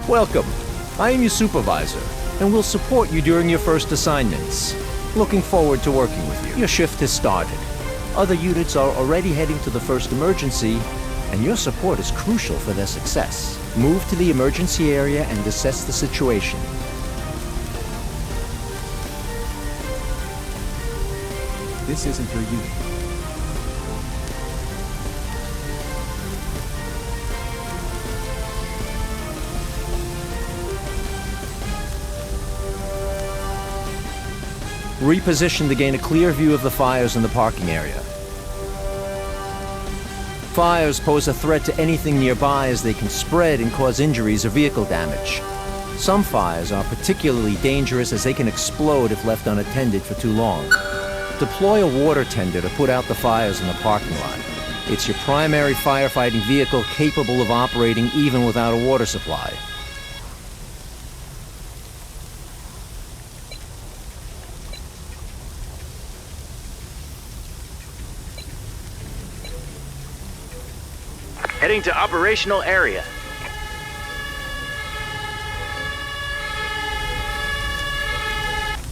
Welcome. I am your supervisor, and will support you during your first assignments. Looking forward to working with you. Your shift has started. Other units are already heading to the first emergency, and your support is crucial for their success. Move to the emergency area and assess the situation. This isn't your unit. Reposition to gain a clear view of the fires in the parking area. Fires pose a threat to anything nearby as they can spread and cause injuries or vehicle damage. Some fires are particularly dangerous as they can explode if left unattended for too long. Deploy a water tender to put out the fires in the parking lot. It's your primary firefighting vehicle capable of operating even without a water supply. Heading to operational area.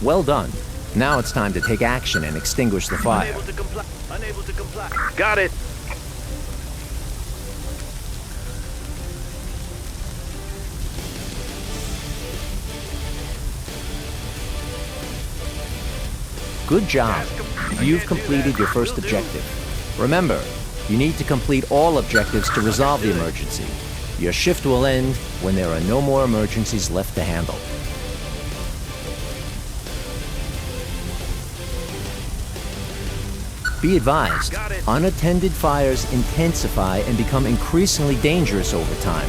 Well done. Now it's time to take action and extinguish the fire. Unable to comply. Unable to comply. Got it. Good job. You've completed your first objective. Remember, you need to complete all objectives to resolve the emergency. Your shift will end when there are no more emergencies left to handle. Be advised, unattended fires intensify and become increasingly dangerous over time.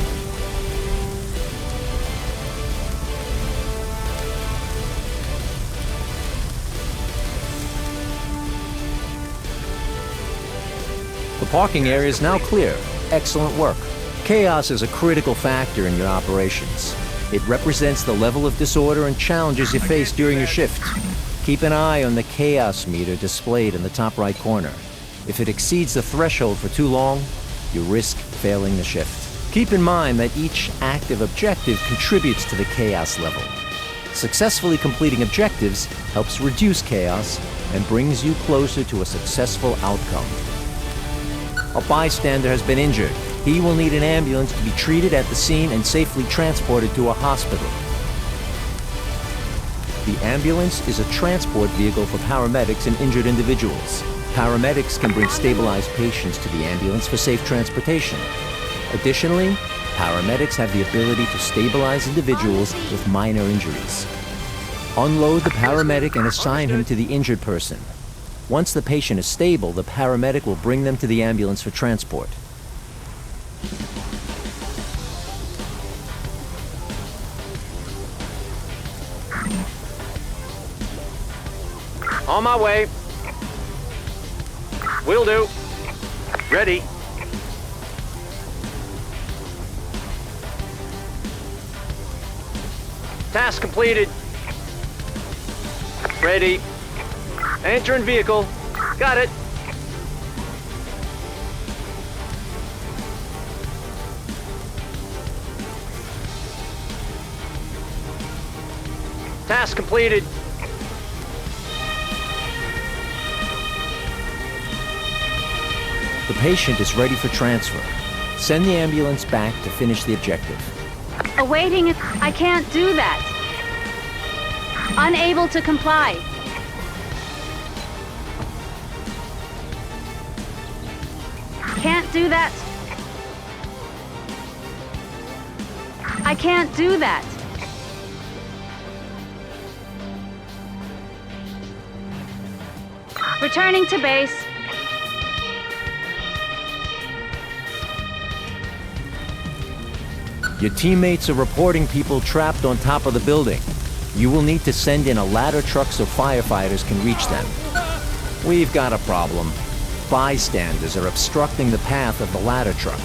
The parking area is now clear. Excellent work. Chaos is a critical factor in your operations. It represents the level of disorder and challenges you face during your shift. Keep an eye on the chaos meter displayed in the top right corner. If it exceeds the threshold for too long, you risk failing the shift. Keep in mind that each active objective contributes to the chaos level. Successfully completing objectives helps reduce chaos and brings you closer to a successful outcome. A bystander has been injured. He will need an ambulance to be treated at the scene and safely transported to a hospital. The ambulance is a transport vehicle for paramedics and injured individuals. Paramedics can bring stabilized patients to the ambulance for safe transportation. Additionally, paramedics have the ability to stabilize individuals with minor injuries. Unload the paramedic and assign him to the injured person. Once the patient is stable, the paramedic will bring them to the ambulance for transport. On my way. Will do. Ready. Task completed. Ready. Entering vehicle. Got it. Task completed. The patient is ready for transfer. Send the ambulance back to finish the objective. Awaiting. I can't do that. Unable to comply. Can't do that. I can't do that. Returning to base. Your teammates are reporting people trapped on top of the building. You will need to send in a ladder truck so firefighters can reach them. We've got a problem. Bystanders are obstructing the path of the ladder truck.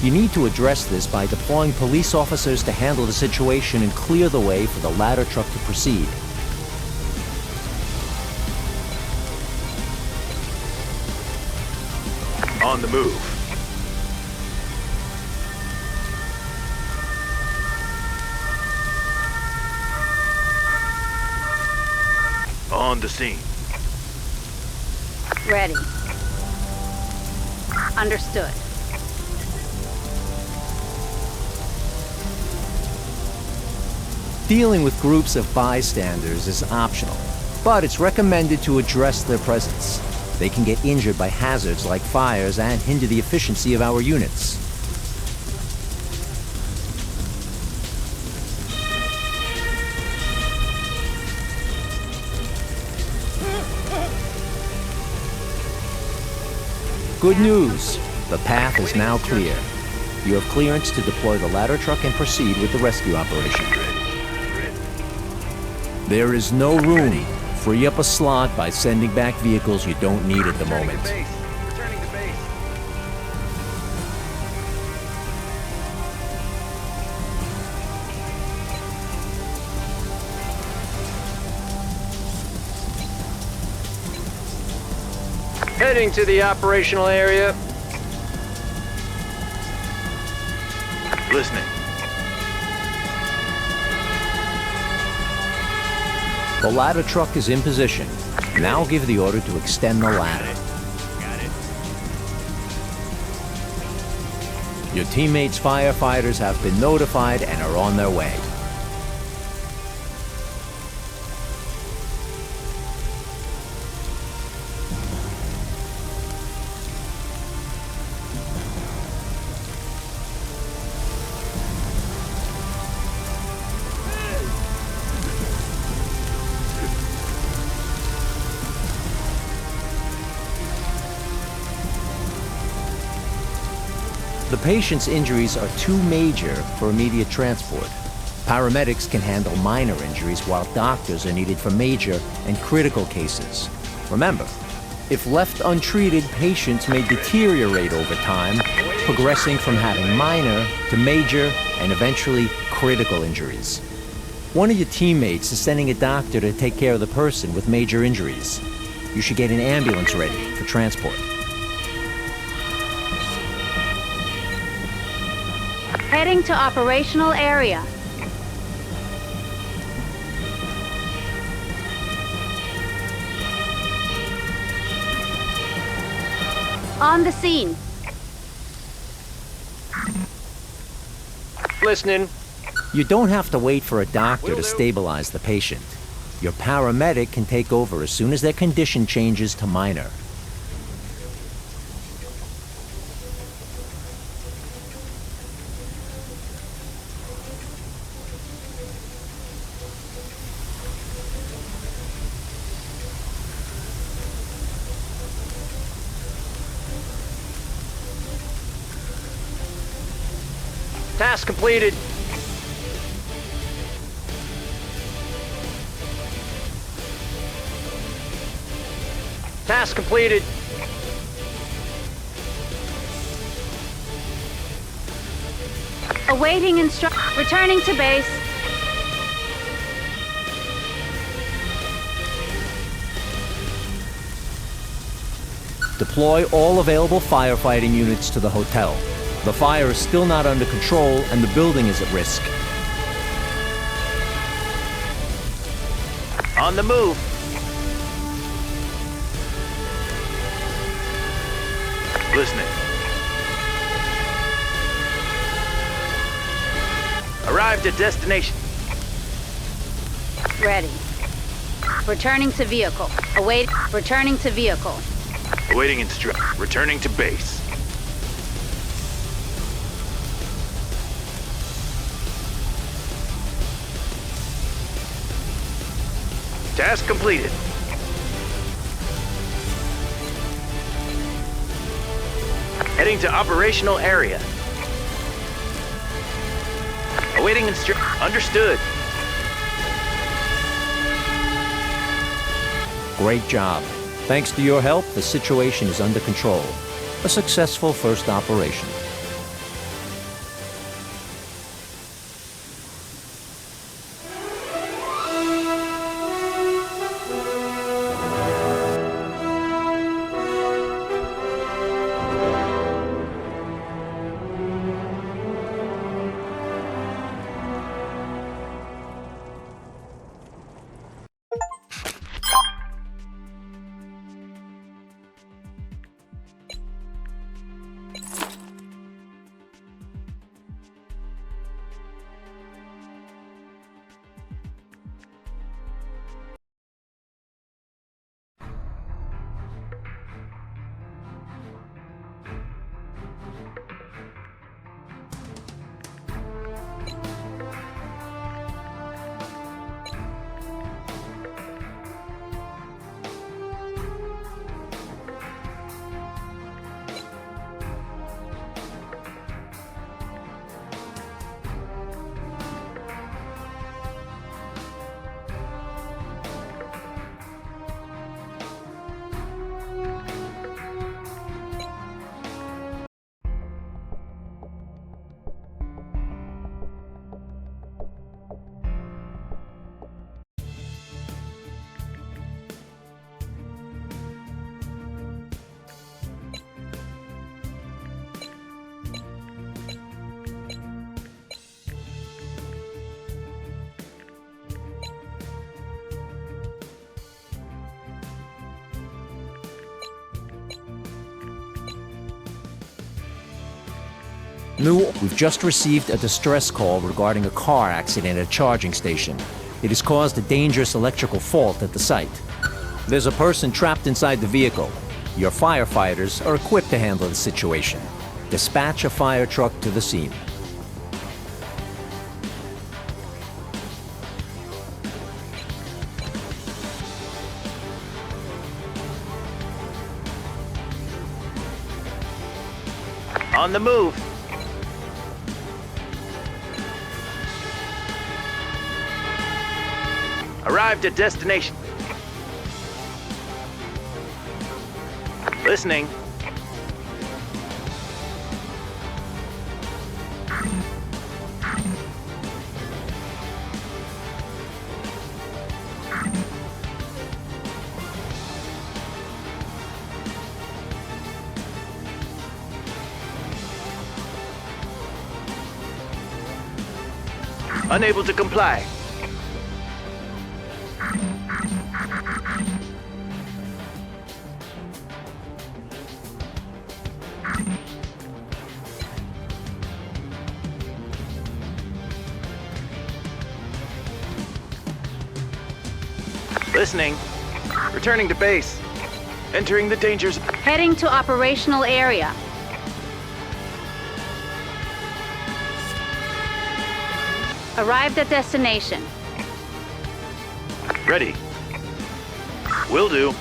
You need to address this by deploying police officers to handle the situation and clear the way for the ladder truck to proceed. On the move. on the scene. Ready. Understood. Dealing with groups of bystanders is optional, but it's recommended to address their presence. They can get injured by hazards like fires and hinder the efficiency of our units. Good news! The path is now clear. You have clearance to deploy the ladder truck and proceed with the rescue operation. There is no room. Free up a slot by sending back vehicles you don't need at the moment. Returning to base. Heading to the operational area. Listening. The ladder truck is in position. Now give the order to extend the ladder. Got it. Your teammates' firefighters have been notified and are on their way. The patient's injuries are too major for immediate transport. Paramedics can handle minor injuries while doctors are needed for major and critical cases. Remember, if left untreated, patients may deteriorate over time, progressing from having minor to major and eventually critical injuries. One of your teammates is sending a doctor to take care of the person with major injuries. You should get an ambulance ready for transport. Heading to operational area. On the scene. Listening. You don't have to wait for a doctor to stabilize the patient. Your paramedic can take over as soon as their condition changes to minor. Task completed. Task completed. Awaiting returning to base. Deploy all available firefighting units to the hotel. The fire is still not under control and the building is at risk. On the move. Listening. Arrived at destination. Ready. Returning to vehicle. Returning to vehicle. Awaiting instruction. Returning to base. Task completed. Heading to operational area. Awaiting instruction. Understood. Great job. Thanks to your help, the situation is under control. A successful first operation. We've just received a distress call regarding a car accident at a charging station. It has caused a dangerous electrical fault at the site. There's a person trapped inside the vehicle. Your firefighters are equipped to handle the situation. Dispatch a fire truck to the scene. On the move. Arrived at destination. Listening. Unable to comply. Listening. Returning to base. Entering the danger zone. Heading to operational area. Arrived at destination. Ready. Will do.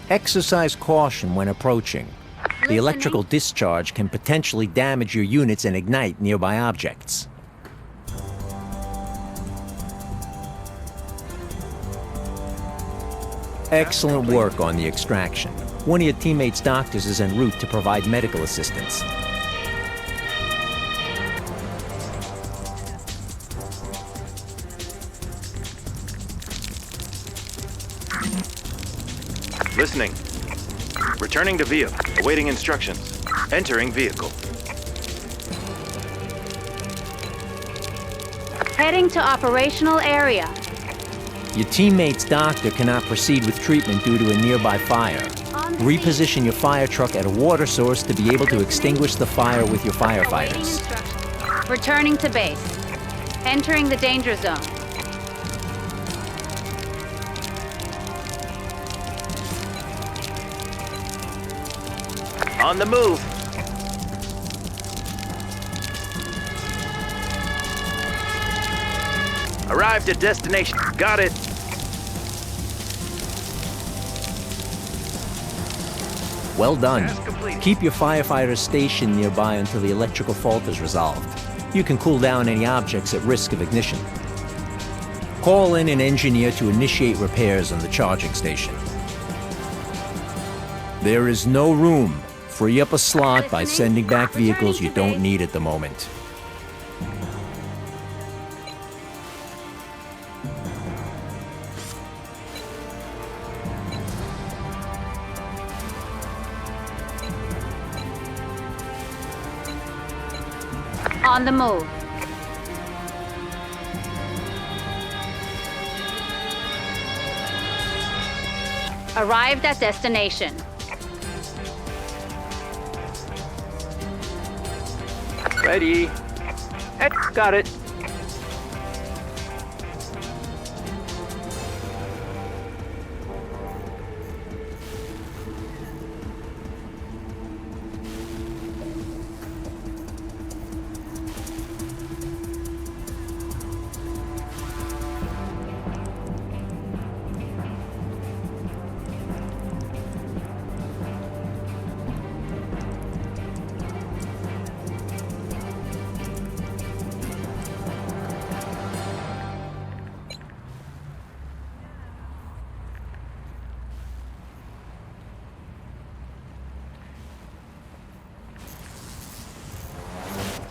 Exercise caution when approaching. The electrical discharge can potentially damage your units and ignite nearby objects. Excellent work on the extraction. One of your teammates' doctors is en route to provide medical assistance. Listening. Returning to vehicle. Awaiting instructions. Entering vehicle. Heading to operational area. Your teammate's doctor cannot proceed with treatment due to a nearby fire. Reposition your fire truck at a water source to be able to extinguish the fire with your Awaiting firefighters. instructions. Returning to base. Entering the danger zone. On the move. Arrived at destination. Got it. Well done. Task complete. Keep your firefighters stationed nearby until the electrical fault is resolved. You can cool down any objects at risk of ignition. Call in an engineer to initiate repairs on the charging station. There is no room. Free up a slot by sending back vehicles you don't need at the moment. On the move. Arrived at destination. Ready. Got it.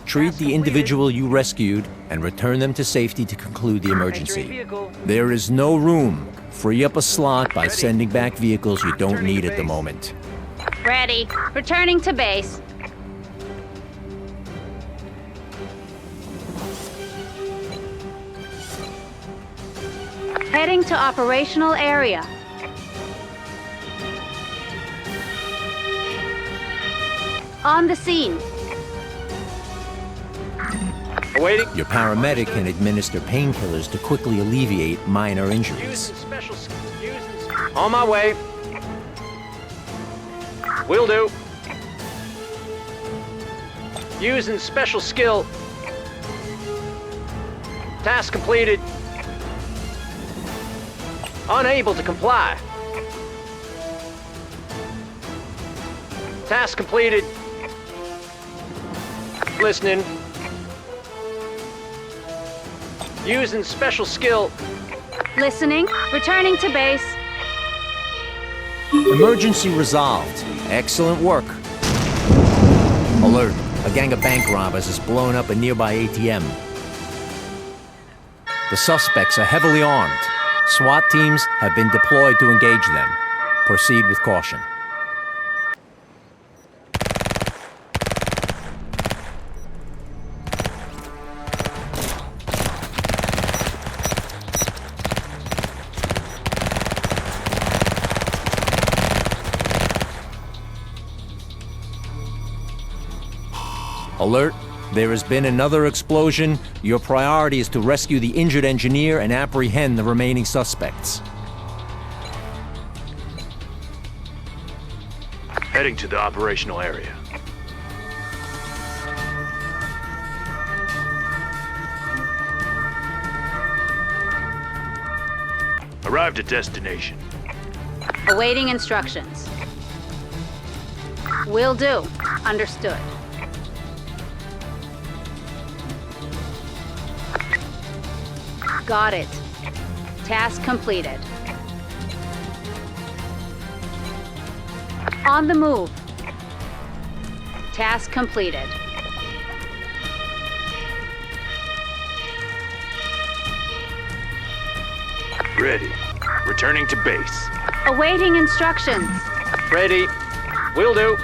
Treat the individual you rescued and return them to safety to conclude the emergency. There is no room. Free up a slot by sending back vehicles you don't need at the moment. Ready. Returning to base. Heading to operational area. On the scene. Awaiting. Your paramedic can administer painkillers to quickly alleviate minor injuries. Using special. On my way. Will do. Using special skill. Task completed. Unable to comply. Task completed. Listening. Using special skill. Listening. Returning to base. Emergency resolved. Excellent work. Alert. A gang of bank robbers has blown up a nearby ATM. The suspects are heavily armed. SWAT teams have been deployed to engage them. Proceed with caution. Alert. There has been another explosion. Your priority is to rescue the injured engineer and apprehend the remaining suspects. Heading to the operational area. Arrived at destination. Awaiting instructions. Will do. Understood. Got it. Task completed. On the move. Task completed. Ready. Returning to base. Awaiting instructions. Ready. Will do.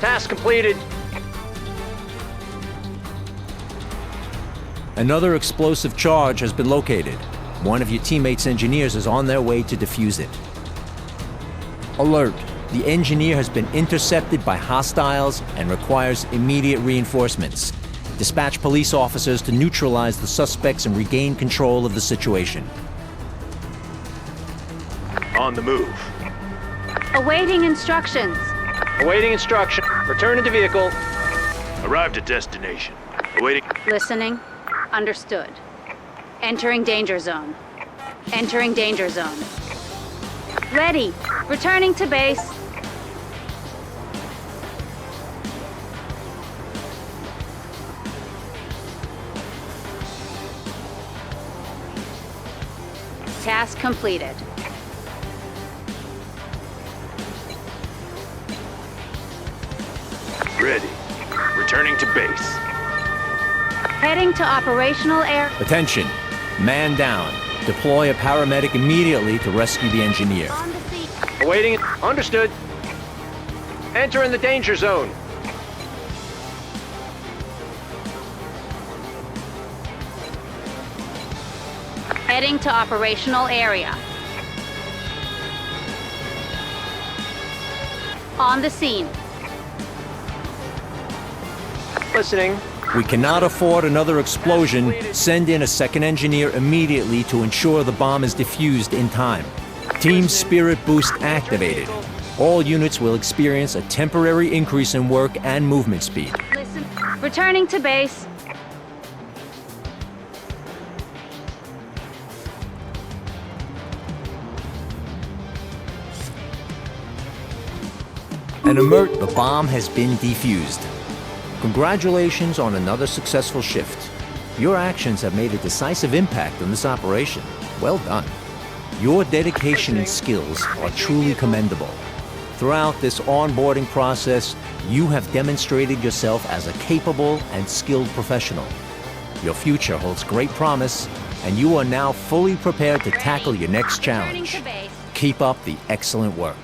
Task completed. Another explosive charge has been located. One of your teammates' engineers is on their way to defuse it. Alert. The engineer has been intercepted by hostiles and requires immediate reinforcements. Dispatch police officers to neutralize the suspects and regain control of the situation. On the move. Awaiting instructions. Awaiting instruction. Returning to vehicle. Arrived at destination. Awaiting. Listening. Understood. Entering danger zone. Entering danger zone. Ready. Returning to base. Task completed. Ready. Returning to base. Heading to operational air. Attention. Man down. Deploy a paramedic immediately to rescue the engineer. On the seat. Awaiting. Understood. Entering the danger zone. Heading to operational area. On the scene. Listening. We cannot afford another explosion. Send in a second engineer immediately to ensure the bomb is defused in time. Team Spirit Boost activated. All units will experience a temporary increase in work and movement speed. Listen. Returning to base. And alert, the bomb has been defused. Congratulations on another successful shift. Your actions have made a decisive impact on this operation. Well done. Your dedication and skills are truly commendable. Throughout this onboarding process, you have demonstrated yourself as a capable and skilled professional. Your future holds great promise, and you are now fully prepared to tackle your next challenge. Returning to base. Keep up the excellent work.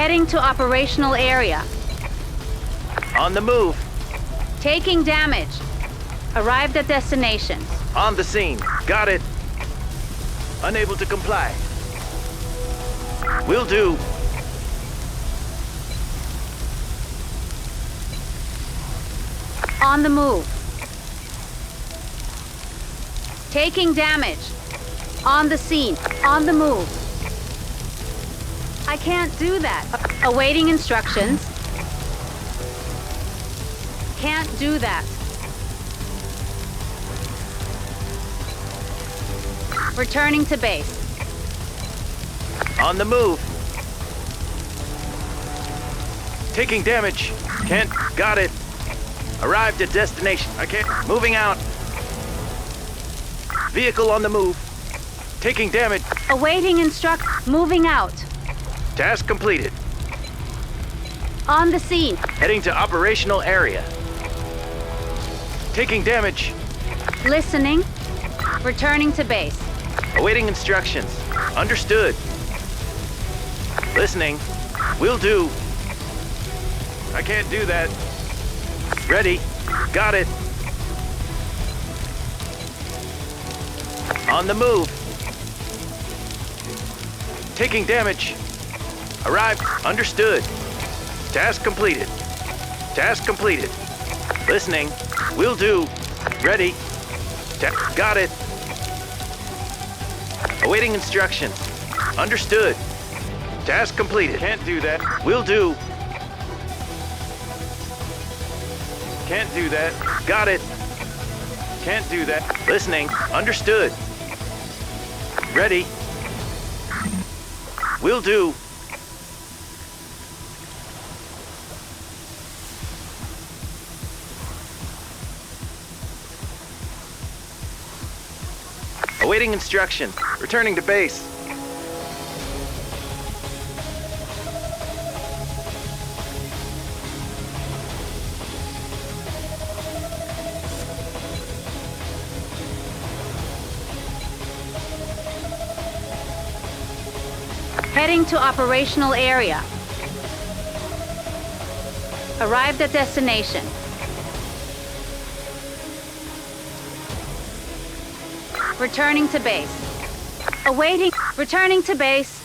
Heading to operational area. On the move. Taking damage. Arrived at destination. On the scene. Got it. Unable to comply. Will do. On the move. Taking damage. On the scene. On the move. I can't do that. Awaiting instructions. Can't do that. Returning to base. On the move. Taking damage. Can't. Got it. Arrived at destination. I can't. Moving out. Vehicle on the move. Taking damage. Awaiting moving out. Task completed. On the scene. Heading to operational area. Taking damage. Listening. Returning to base. Awaiting instructions. Understood. Listening. Will do. I can't do that. Ready. Got it. On the move. Taking damage. Arrived. Understood. Task completed. Task completed. Listening. Will do. Ready. Got it. Awaiting instructions. Understood. Task completed. Can't do that. Will do. Can't do that. Got it. Can't do that. Listening. Understood. Ready. Will do. Awaiting instruction. Returning to base. Heading to operational area. Arrived at destination. Returning to base. Awaiting. Returning to base.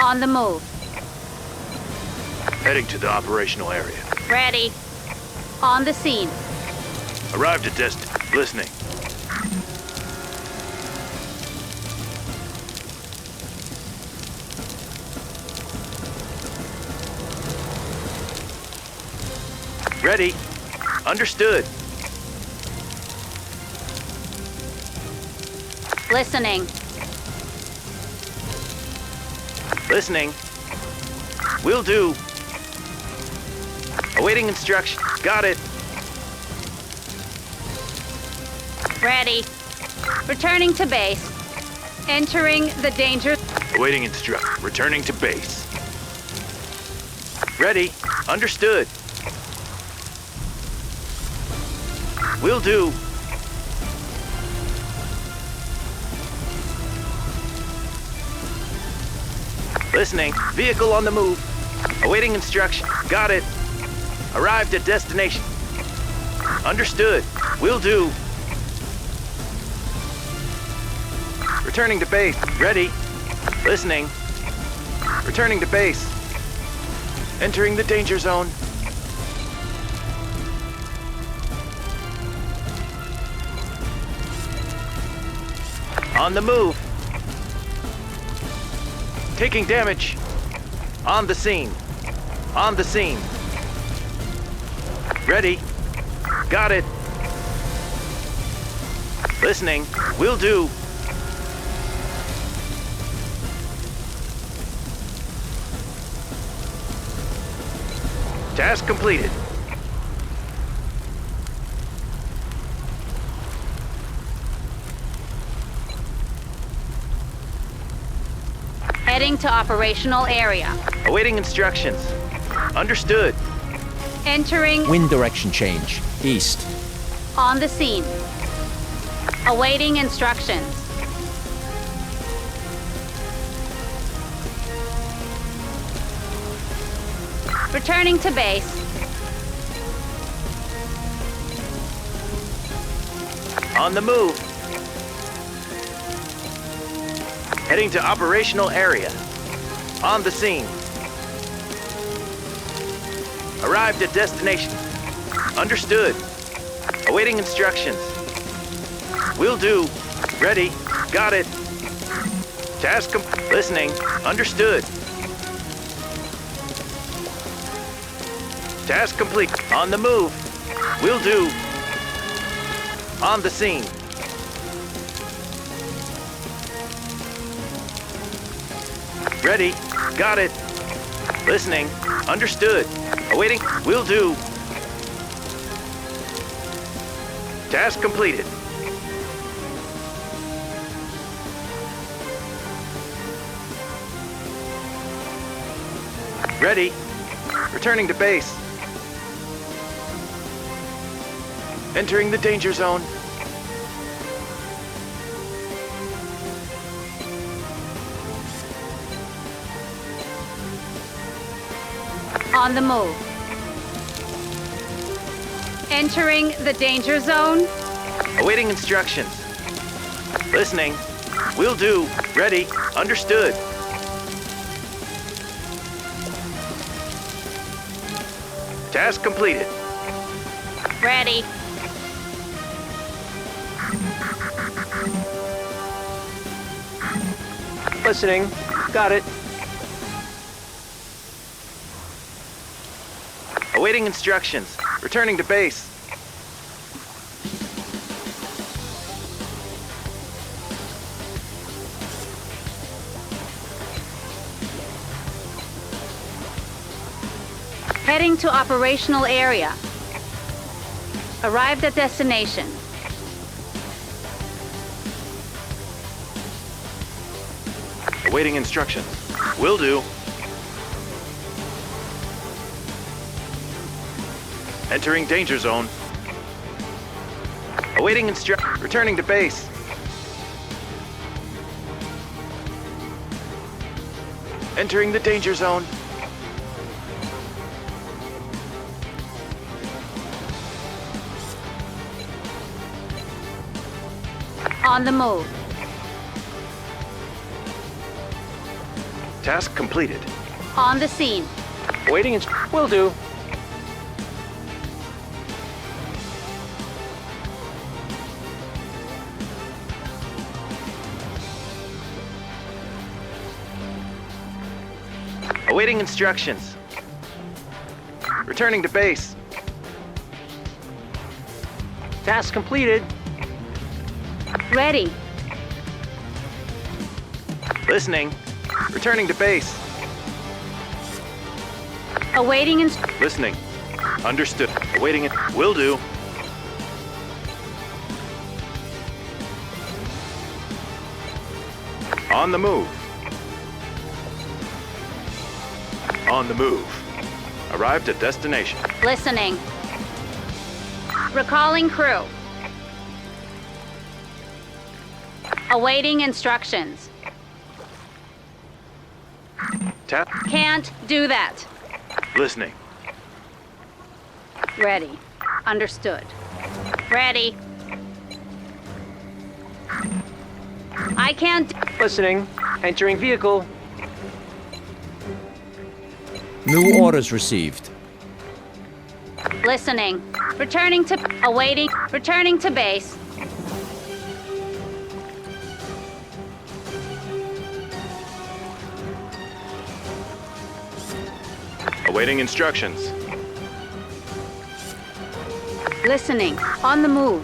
On the move. Heading to the operational area. Ready. On the scene. Arrived at Listening. Ready. Understood. Listening. Listening. Will do. Awaiting instruction. Got it. Ready. Returning to base. Entering the danger. Awaiting instruction. Returning to base. Ready. Understood. Will do. Listening. Vehicle on the move. Awaiting instruction. Got it. Arrived at destination. Understood. Will do. Returning to base. Ready. Listening. Returning to base. Entering the danger zone. On the move. Taking damage. On the scene. On the scene. Ready. Got it. Listening. Will do. Task completed. Heading to operational area. Awaiting instructions. Understood. Entering. Wind direction change. East. On the scene. Awaiting instructions. Returning to base. On the move. Heading to operational area. On the scene. Arrived at destination. Understood. Awaiting instructions. Will do. Ready. Got it. Task listening. Understood. Task complete. On the move. Will do. On the scene. Ready. Got it. Listening. Understood. Awaiting. Will do. Task completed. Ready. Returning to base. Entering the danger zone. On the move. Entering the danger zone. Awaiting instructions. Listening. Will do. Ready. Understood. Task completed. Ready. Listening. Got it. Awaiting instructions. Returning to base. Heading to operational area. Arrived at destination. Awaiting instructions. Will do. Entering danger zone. Awaiting returning to base. Entering the danger zone. On the move. Task completed. On the scene. Awaiting will do. Awaiting instructions. Returning to base. Task completed. Ready. Listening. Returning to base. Awaiting Listening. Understood. Awaiting it. Will do. On the move. On the move. Arrived at destination. Listening. Recalling crew. Awaiting instructions. Tap. Can't do that. Listening. Ready. Understood. Ready. I can't. Listening. Entering vehicle. New orders received. Listening. Returning to. Awaiting. Returning to base. Awaiting instructions. Listening. On the move.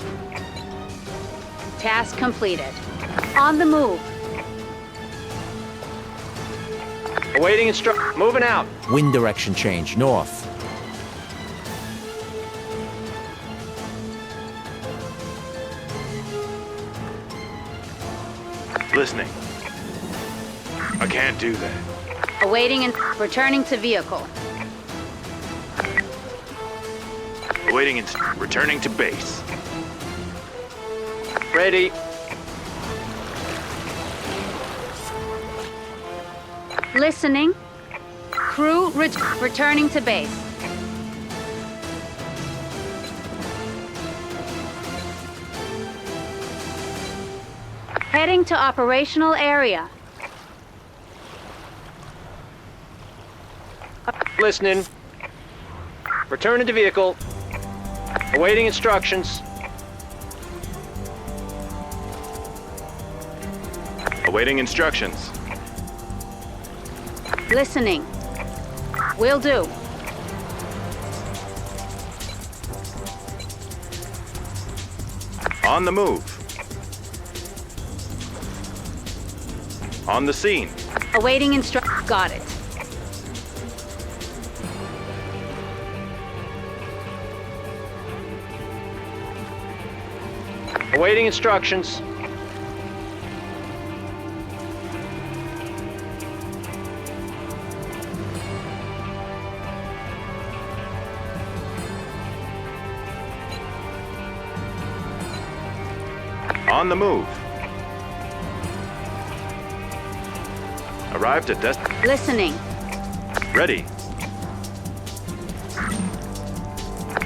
Task completed. On the move. Awaiting moving out. Wind direction change, north. Listening. I can't do that. Awaiting and returning to vehicle. Awaiting returning to base. Ready. Listening. Crew returning to base. Heading to operational area. Listening. Returning to vehicle. Awaiting instructions. Awaiting instructions. Listening. Will do. On the move. On the scene. Awaiting Got it. Awaiting instructions. On the move. Arrived at Listening. Ready.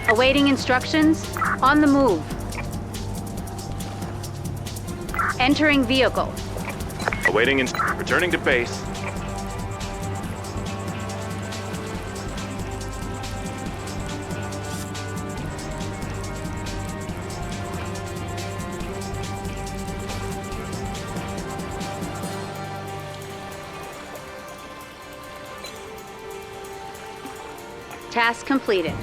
Awaiting instructions. On the move. Entering vehicle. Awaiting returning to base. Task completed.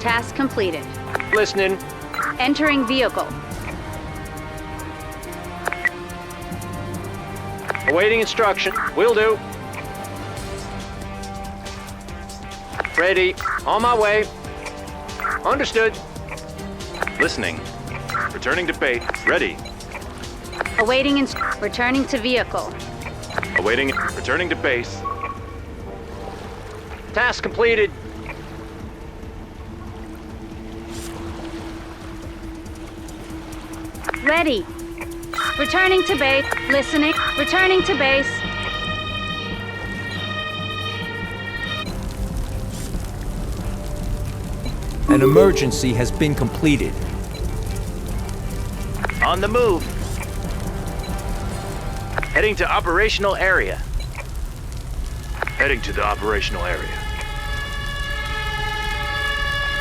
Task completed. Listening. Entering vehicle. Awaiting instruction. Will do. Ready. On my way. Understood. Listening. Returning to base. Ready. Awaiting returning to vehicle. Awaiting. Returning to base. Task completed. Ready. Returning to base. Listening. Returning to base. An emergency has been completed. On the move. Heading to operational area. Heading to the operational area.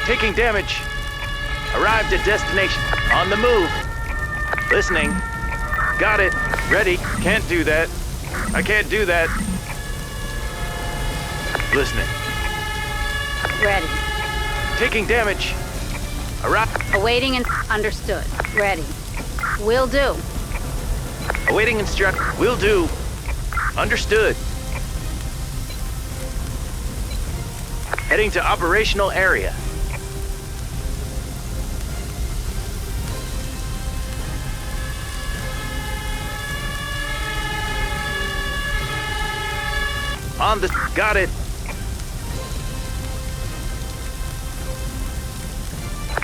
Taking damage. Arrived at destination. On the move. Listening. Got it. Ready. Can't do that. I can't do that. Listening. Ready. Taking damage. Arrived. Awaiting and understood. Ready. Will do. Awaiting instruct. Will do. Understood. Heading to operational area. On the... Got it.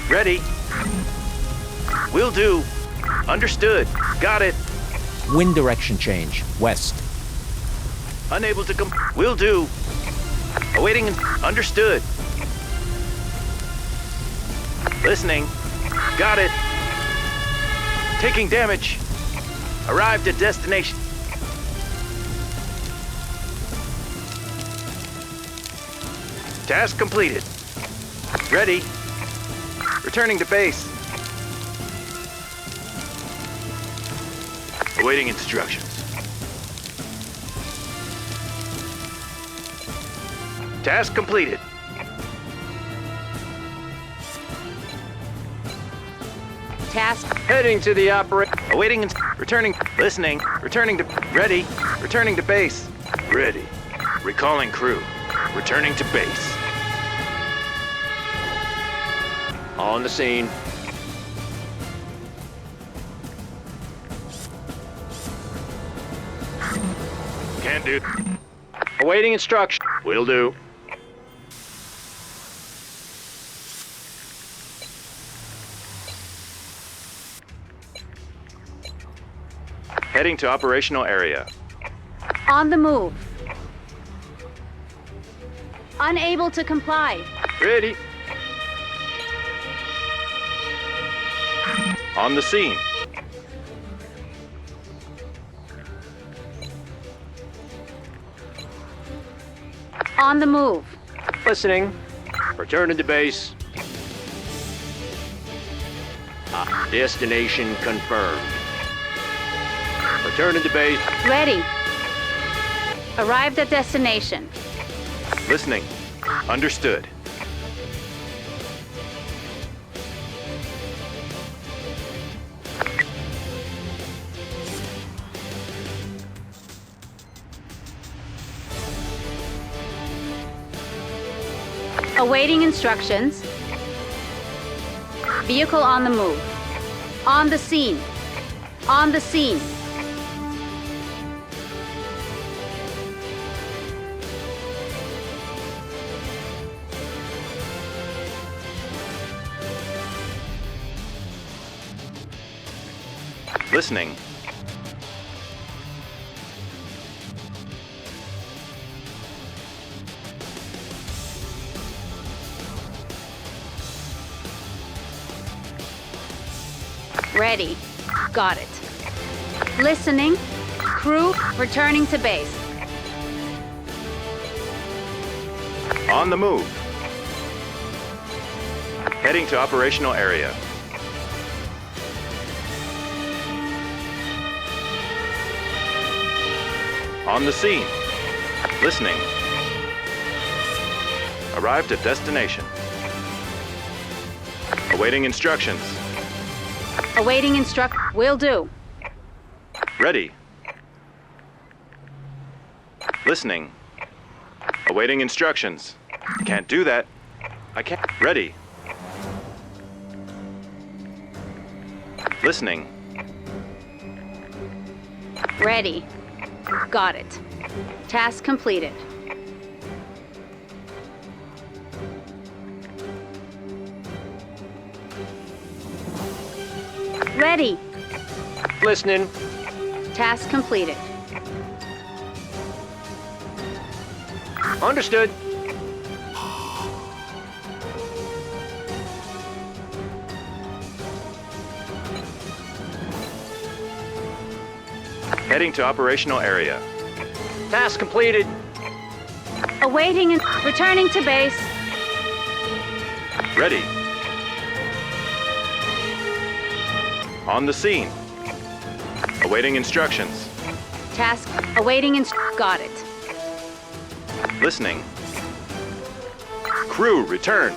Ready. Will do. Understood. Got it. Wind direction change. West. Unable to come. Will do. Awaiting. Understood. Listening. Got it. Taking damage. Arrived at destination. Task completed. Ready. Returning to base. Awaiting instructions. Task completed. Task. Heading to the Awaiting. Returning. Listening. Returning to. Ready. Returning to base. Ready. Recalling crew. Returning to base. On the scene. Can do. Awaiting instruction. Will do. Heading to operational area. On the move. Unable to comply. Ready. On the scene. On the move. Listening. Returning to base. Destination confirmed. Returning to base. Ready. Arrived at destination. Listening. Understood. Awaiting instructions. Vehicle on the move. On the scene. On the scene. Listening. Ready. Got it. Listening. Crew returning to base. On the move. Heading to operational area. On the scene. Listening. Arrived at destination. Awaiting instructions. Awaiting will do. Ready. Listening. Awaiting instructions. Can't do that. I can't. Ready. Listening. Ready. Got it. Task completed. Ready. Listening. Task completed. Understood. Heading to operational area. Task completed. Awaiting and returning to base. Ready. On the scene. Awaiting instructions. Task awaiting got it. Listening. Crew, return.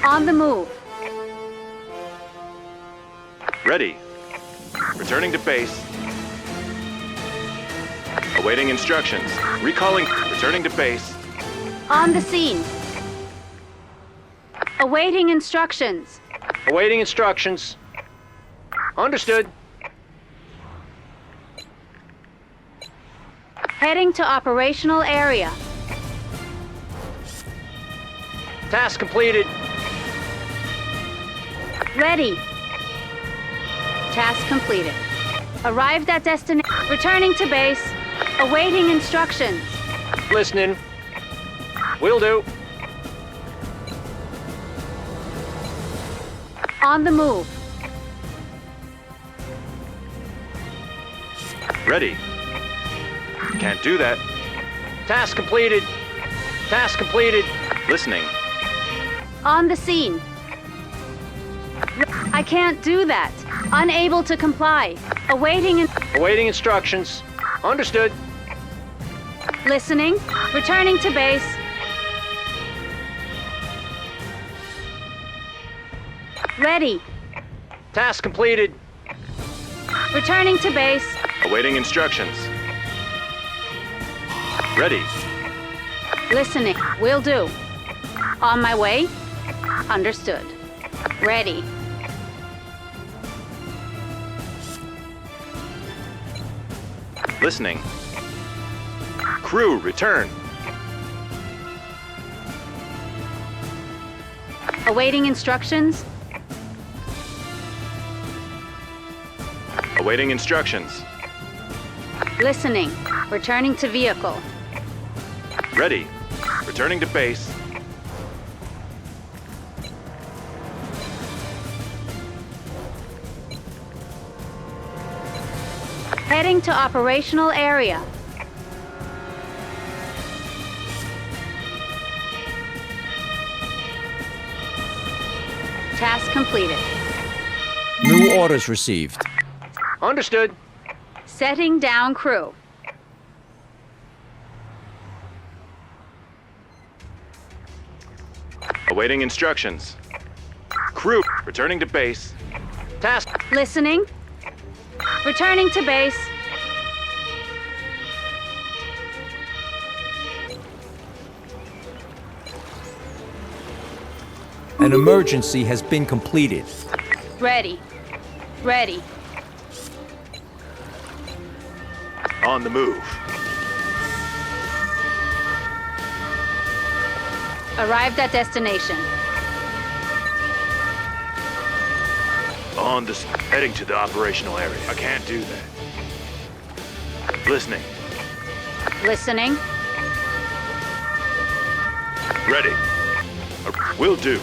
On the move. Ready. Returning to base. Awaiting instructions. Recalling. Returning to base. On the scene. Awaiting instructions. Awaiting instructions. Understood. Heading to operational area. Task completed. Ready. Task completed. Arrived at destination. Returning to base. Awaiting instructions. Listening. Will do. On the move. Ready. Can't do that. Task completed. Task completed. Listening. On the scene. I can't do that. Unable to comply. Awaiting instructions. Understood. Listening. Returning to base. Ready. Task completed. Returning to base. Awaiting instructions. Ready. Listening. Will do. On my way. Understood. Ready. Listening. Crew, return. Awaiting instructions. Awaiting instructions. Listening. Returning to vehicle. Ready. Returning to base. Heading to operational area. Task completed. New orders received. Understood. Setting down crew. Awaiting instructions. Crew, returning to base. Task. Listening. Returning to base. An emergency has been completed. Ready. Ready. On the move. Arrived at destination. On this. Heading to the operational area. I can't do that. Listening. Listening. Ready. Will do.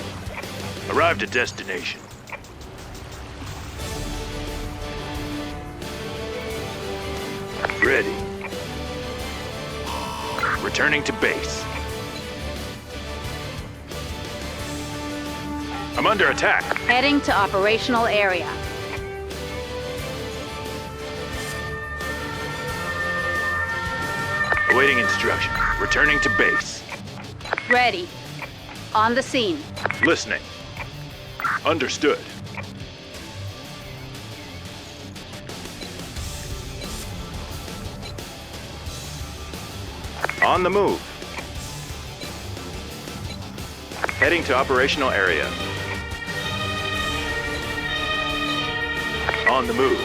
Arrived at destination. Ready. Returning to base. I'm under attack. Heading to operational area. Awaiting instruction. Returning to base. Ready. On the scene. Listening. Understood. On the move. Heading to operational area. On the move.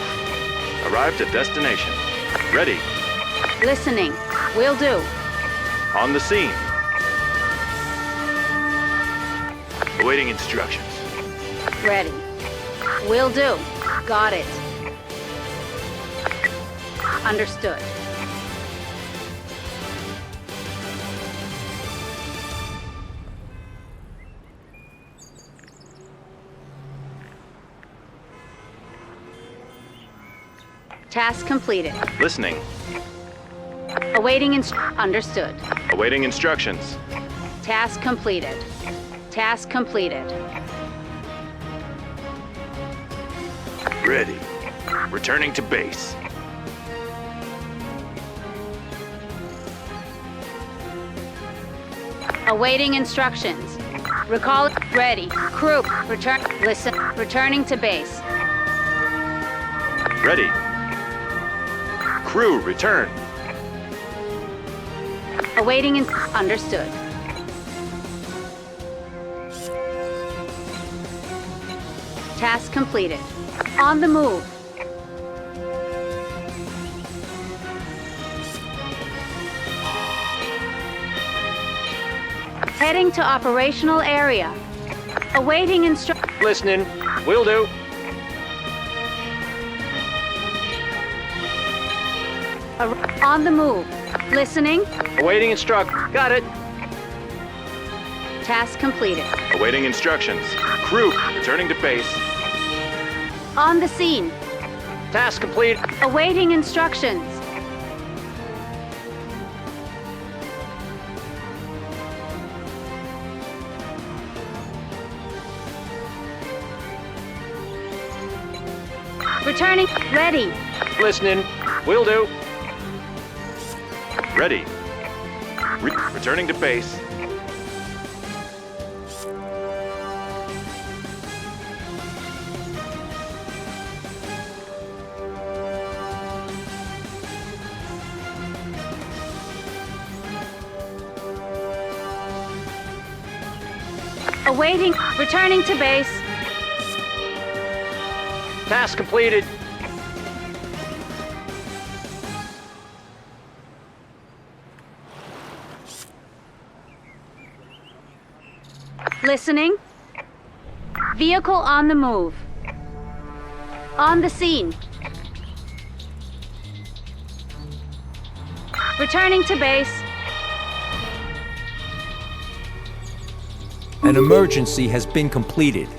Arrived at destination. Ready. Listening. Will do. On the scene. Awaiting instructions. Ready. Will do. Got it. Understood. Task completed. Listening. Awaiting understood. Awaiting instructions. Task completed. Task completed. Ready. Returning to base. Awaiting instructions. Recall. Ready. Crew. Return. Listen. Returning to base. Ready. Crew, return. Awaiting understood. Task completed. On the move. Heading to operational area. Awaiting Listening. Will do. on the move. Listening. Awaiting instruct. Got it. Task completed. Awaiting instructions. Crew, returning to base. On the scene. Task complete. Awaiting instructions. Returning. Ready. Listening. Will do. Ready. Returning to base. Awaiting. Returning to base. Task completed. Listening. Vehicle on the move. On the scene. Returning to base. An emergency has been completed.